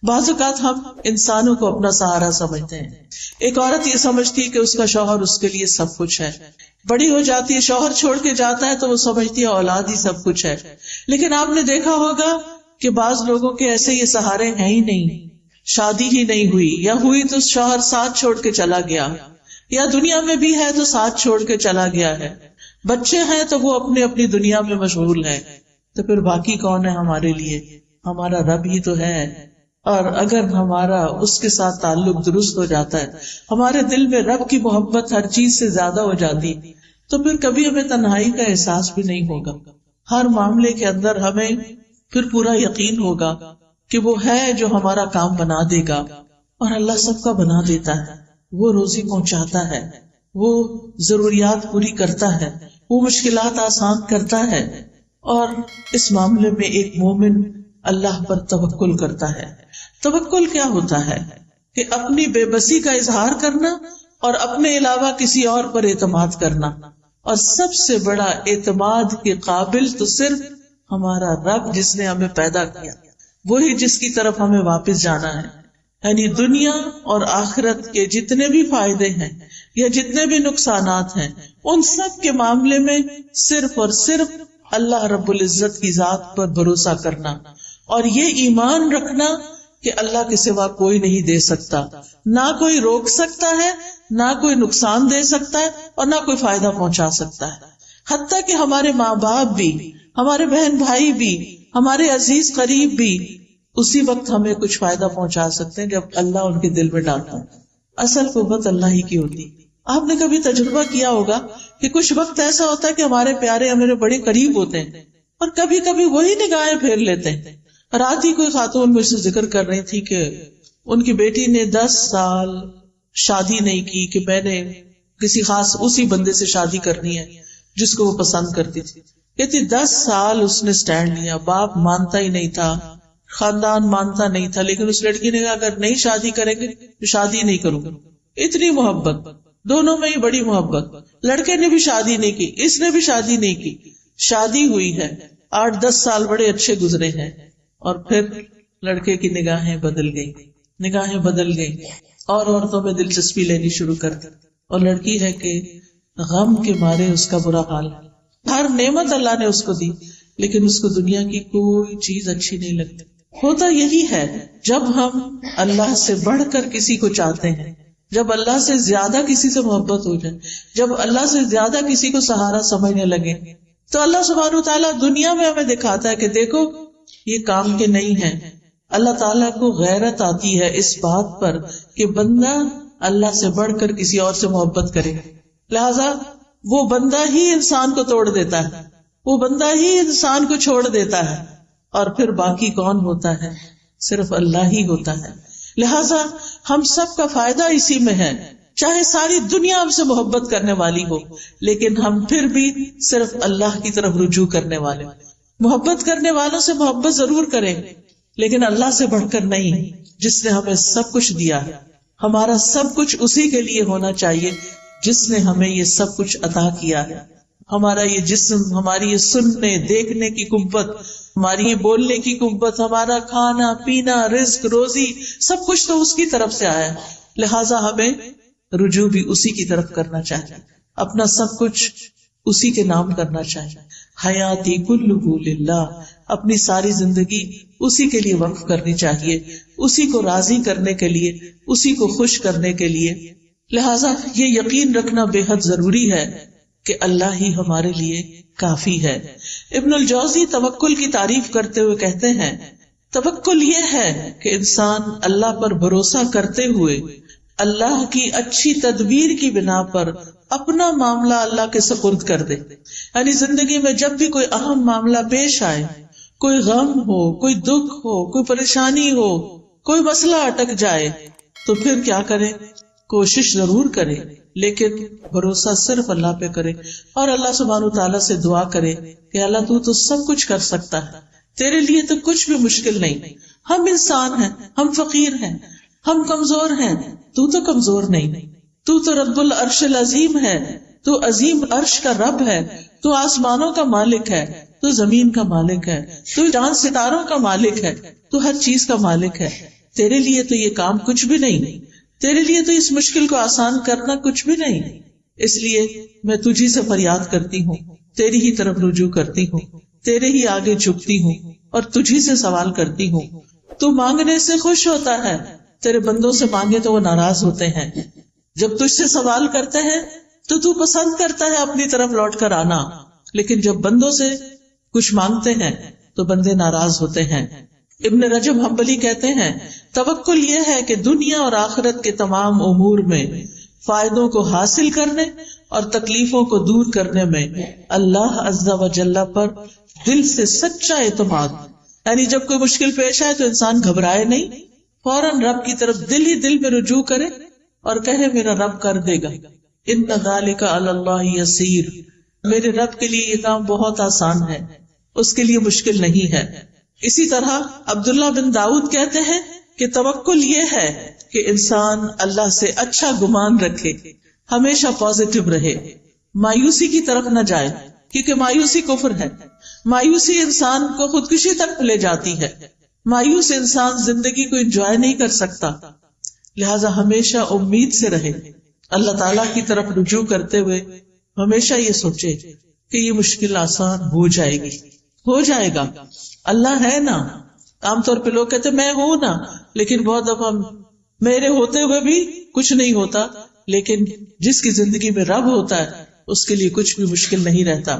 بعض اوقات ہم انسانوں کو اپنا سہارا سمجھتے ہیں. ایک عورت یہ سمجھتی ہے کہ اس کا شوہر اس کے لیے سب کچھ ہے. بڑی ہو جاتی ہے, شوہر چھوڑ کے جاتا ہے تو وہ سمجھتی ہے اولاد ہی سب کچھ ہے. لیکن آپ نے دیکھا ہوگا کہ بعض لوگوں کے ایسے یہ سہارے ہیں ہی نہیں. شادی ہی نہیں ہوئی, یا ہوئی تو شوہر ساتھ چھوڑ کے چلا گیا, یا دنیا میں بھی ہے تو ساتھ چھوڑ کے چلا گیا ہے. بچے ہیں تو وہ اپنی اپنی دنیا میں مشغول ہیں. تو پھر باقی کون ہے ہمارے لیے؟ ہمارا رب ہی تو ہے. اور اگر ہمارا اس کے ساتھ تعلق درست ہو جاتا ہے, ہمارے دل میں رب کی محبت ہر چیز سے زیادہ ہو جاتی, تو پھر کبھی ہمیں تنہائی کا احساس بھی نہیں ہوگا. ہر معاملے کے اندر ہمیں پھر پورا یقین ہوگا کہ وہ ہے جو ہمارا کام بنا دے گا. اور اللہ سب کا بنا دیتا ہے, وہ روزی پہنچاتا ہے, وہ ضروریات پوری کرتا ہے, وہ مشکلات آسان کرتا ہے. اور اس معاملے میں ایک مومن اللہ پر توکل کرتا ہے. توکل کیا ہوتا ہے؟ کہ اپنی بے بسی کا اظہار کرنا اور اپنے علاوہ کسی اور پر اعتماد کرنا. اور سب سے بڑا اعتماد کے قابل تو صرف ہمارا رب, جس نے ہمیں پیدا کیا, وہی جس کی طرف ہمیں واپس جانا ہے. یعنی دنیا اور آخرت کے جتنے بھی فائدے ہیں یا جتنے بھی نقصانات ہیں, ان سب کے معاملے میں صرف اور صرف اللہ رب العزت کی ذات پر بھروسہ کرنا, اور یہ ایمان رکھنا کہ اللہ کے سوا کوئی نہیں دے سکتا, نہ کوئی روک سکتا ہے, نہ کوئی نقصان دے سکتا ہے, اور نہ کوئی فائدہ پہنچا سکتا ہے. حتیٰ کہ ہمارے ماں باپ بھی, ہمارے بہن بھائی بھی, ہمارے عزیز قریب بھی اسی وقت ہمیں کچھ فائدہ پہنچا سکتے ہیں جب اللہ ان کے دل میں ڈالتا ہے. اصل قوت اللہ ہی کی ہوتی. آپ نے کبھی تجربہ کیا ہوگا کہ کچھ وقت ایسا ہوتا ہے کہ ہمارے پیارے ہمارے بڑے قریب ہوتے ہیں, اور کبھی کبھی وہی نگاہیں پھیر لیتے ہیں. رات ہی کوئی خاتون مجھ سے ذکر کر رہی تھی کہ ان کی بیٹی نے 10 سال شادی نہیں کی, کہ میں نے کسی خاص اسی بندے سے شادی کرنی ہے جس کو وہ پسند کرتی تھی. کہتی 10 سال اس نے سٹینڈ لیا, باپ مانتا ہی نہیں تھا, خاندان مانتا نہیں تھا, لیکن اس لڑکی نے کہا اگر نہیں شادی کریں گے تو شادی نہیں کروں گا. اتنی محبت, دونوں میں ہی بڑی محبت. لڑکے نے بھی شادی نہیں کی, اس نے بھی شادی نہیں کی. شادی ہوئی ہے, 8-10 سال بڑے اچھے گزرے ہیں, اور پھر لڑکے کی نگاہیں بدل گئی, اور عورتوں میں دلچسپی لینی شروع کر دی. اور لڑکی ہے کہ غم کے مارے اس کا برا حال ہے. ہر نعمت اللہ نے اس کو دی, لیکن اس کو دنیا کی کوئی چیز اچھی نہیں لگتی. ہوتا یہی ہے جب ہم اللہ سے بڑھ کر کسی کو چاہتے ہیں, جب اللہ سے زیادہ کسی سے محبت ہو جائے, جب اللہ سے زیادہ کسی کو سہارا سمجھنے لگے, تو اللہ سبحانہ وتعالیٰ دنیا میں ہمیں دکھاتا ہے کہ دیکھو یہ کام کے نہیں ہے. اللہ تعالیٰ کو غیرت آتی ہے اس بات پر کہ بندہ اللہ سے بڑھ کر کسی اور سے محبت کرے, لہذا وہ بندہ ہی انسان کو توڑ دیتا ہے, وہ بندہ ہی انسان کو چھوڑ دیتا ہے, اور پھر باقی کون ہوتا ہے؟ صرف اللہ ہی ہوتا ہے. لہذا ہم سب کا فائدہ اسی میں ہے, چاہے ساری دنیا ہم سے محبت کرنے والی ہو, لیکن ہم پھر بھی صرف اللہ کی طرف رجوع کرنے والے. محبت کرنے والوں سے محبت ضرور کریں, لیکن اللہ سے بڑھ کر نہیں, جس نے ہمیں سب کچھ دیا ہے. ہمارا سب کچھ اسی کے لیے ہونا چاہیے جس نے ہمیں یہ سب کچھ عطا کیا ہے. ہمارا یہ جسم, ہماری یہ سننے دیکھنے کی قوت, ہماری یہ بولنے کی قوت, ہمارا کھانا پینا, رزق روزی, سب کچھ تو اس کی طرف سے آیا ہے. لہٰذا ہمیں رجوع بھی اسی کی طرف کرنا چاہیے, اپنا سب کچھ اسی کے نام کرنا چاہیے. حیاتی کلہ للہ, اپنی ساری زندگی اسی کے لیے وقف کرنی چاہیے, اسی کو راضی کرنے کے لیے, اسی کو خوش کرنے کے لیے. لہٰذا یہ یقین رکھنا بے حد ضروری ہے کہ اللہ ہی ہمارے لیے کافی ہے. ابن الجوزی توکل کی تعریف کرتے ہوئے کہتے ہیں, توکل یہ ہے کہ انسان اللہ پر بھروسہ کرتے ہوئے اللہ کی اچھی تدبیر کی بنا پر اپنا معاملہ اللہ کے سپرد کر دے. یعنی زندگی میں جب بھی کوئی اہم معاملہ پیش آئے, کوئی غم ہو, کوئی دکھ ہو, کوئی پریشانی ہو, کوئی مسئلہ اٹک جائے, تو پھر کیا کرے؟ کوشش ضرور کرے, لیکن بھروسہ صرف اللہ پہ کرے, اور اللہ سبحانہ تعالیٰ سے دعا کرے کہ اللہ تو سب کچھ کر سکتا ہے, تیرے لیے تو کچھ بھی مشکل نہیں. ہم انسان ہیں, ہم فقیر ہیں, ہم کمزور ہیں, تو کمزور نہیں. تو رب العرش العظیم ہے, تو عظیم عرش کا رب ہے, تو آسمانوں کا مالک ہے, تو زمین کا مالک ہے, تو چاند ستاروں کا مالک ہے, تو ہر چیز کا مالک ہے. تیرے لیے تو یہ کام کچھ بھی نہیں، تیرے لیے تو اس مشکل کو آسان کرنا کچھ بھی نہیں، اس لیے میں تجھی سے فریاد کرتی ہوں، تیری ہی طرف رجوع کرتی ہوں، تیرے ہی آگے جھکتی ہوں اور تجھی سے سوال کرتی ہوں۔ تو مانگنے سے خوش ہوتا ہے، تیرے بندوں سے مانگے تو وہ ناراض ہوتے ہیں۔ جب تجھ سے سوال کرتے ہیں تو پسند کرتا ہے اپنی طرف لوٹ کر آنا، لیکن جب بندوں سے کچھ مانگتے ہیں تو بندے ناراض ہوتے ہیں۔ ابن رجب حنبلی کہتے ہیں توکل یہ ہے کہ دنیا اور آخرت کے تمام امور میں فائدوں کو حاصل کرنے اور تکلیفوں کو دور کرنے میں اللہ عز و جل پر دل سے سچا اعتماد، یعنی جب کوئی مشکل پیش آئے تو انسان گھبرائے نہیں، فوراً رب کی طرف دل ہی دل میں رجوع کرے اور کہے میرا رب کر دے گا، ان ذالک علی اللہ یسیر، میرے رب کے لیے یہ کام بہت آسان ہے، اس کے لیے مشکل نہیں ہے۔ اسی طرح عبداللہ بن داؤد کہتے ہیں کہ توکل یہ ہے کہ انسان اللہ سے اچھا گمان رکھے، ہمیشہ پازیٹو رہے، مایوسی کی طرف نہ جائے، کیونکہ مایوسی کفر ہے، مایوسی انسان کو خودکشی تک لے جاتی ہے، مایوس انسان زندگی کو انجوائے نہیں کر سکتا، لہذا ہمیشہ امید سے رہے، اللہ تعالیٰ کی طرف رجوع کرتے ہوئے ہمیشہ یہ سوچے کہ یہ مشکل آسان ہو جائے گی، ہو جائے گا، اللہ ہے نا۔ عام طور پہ لوگ کہتے میں ہوں نا، لیکن بہت دفعہ میرے ہوتے ہوئے بھی کچھ نہیں ہوتا، لیکن جس کی زندگی میں رب ہوتا ہے اس کے لیے کچھ بھی مشکل نہیں رہتا۔